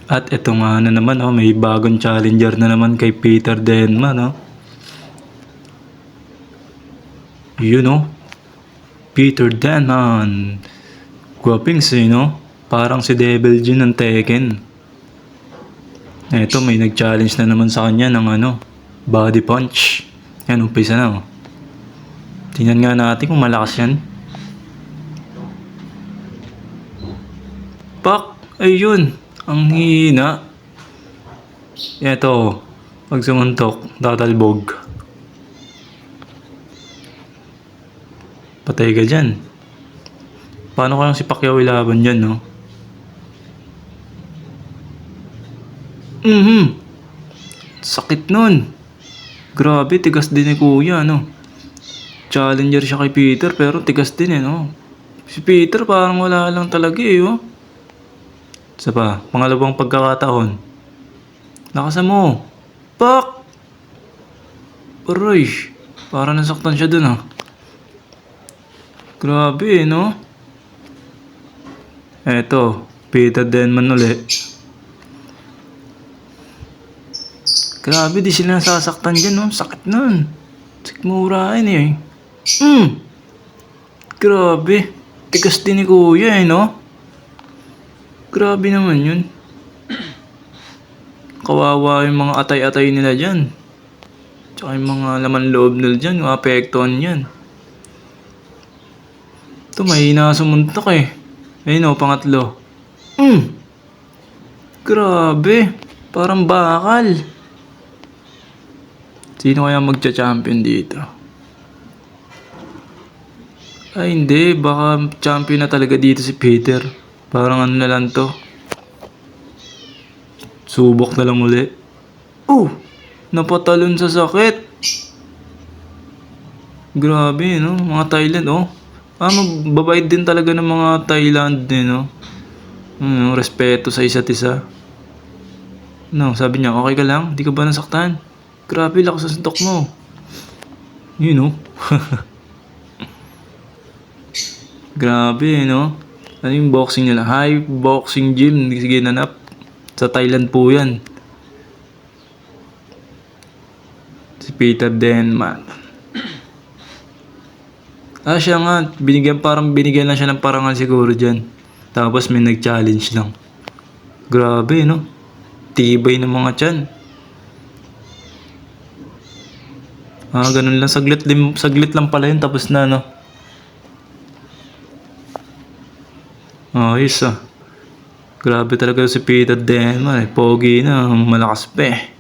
At ito nga na naman, oh, may bagong challenger na naman kay Peter Denman, oh. Yun, oh. Peter Denman. Guwapings, no? Parang si Devil Jin ng Tekken. Eto, may nag-challenge na naman sa kanya ng body punch. Yan, umpisa na, oh. Tingnan nga natin kung malakas yan. Pak! Ayun! Ang hina. Eto, pag sumuntok, tatalbog. Patay ka dyan. Paano kayang si Pacquiao ilaban dyan, no? Sakit nun. Grabe, tigas din ni Kuya, no? Challenger siya kay Peter, pero tigas din, no? Si Peter parang wala lang talaga, oh. Isa pa, pangalawang pagkakataon. Lakasan mo. Pak! Aray, parang nasaktan siya dun, ah. Grabe, no? Eto, Peter Denman ulit. Grabe, di sila nasasaktan dyan, no? Sakit nun. Sikmurahin, eh. Grabe. Tigas din ni Kuya, no? Grabe naman yun. Kawawa yung mga atay-atay nila dyan. Tsaka yung mga laman loob nila dyan, yung apektuhan yan. Ito, mahina sumuntok, eh. Ayun, oh, pangatlo. Grabe. Parang bakal. Sino kaya magcha-champion dito? Ay, hindi. Baka champion na talaga dito si Peter. Parang ano na lang to. Subok na lang uli. Napatalon sa sakit. Grabe, no? Mga Thailand, oh. Mababait din talaga ng mga Thailand din, no? Respeto sa isa't isa. No, sabi niya, okay ka lang? Di ka ba nasaktan? Grabe, lakas sa suntok mo. Yun, no? Grabe, no? Ano yung boxing nila? High boxing gym. Sige, nanap. Sa Thailand po yan. Si Peter Denman. Siya nga. Parang binigyan lang siya ng parangal siguro dyan. Tapos may nag-challenge lang. Grabe, no? Tibay ng mga tiyan. Ganun lang. Saglit lang pala yun. Tapos na, no? Ayos, ah. Grabe talaga si Peter Denman, eh. Pogi na, malakas pa, eh.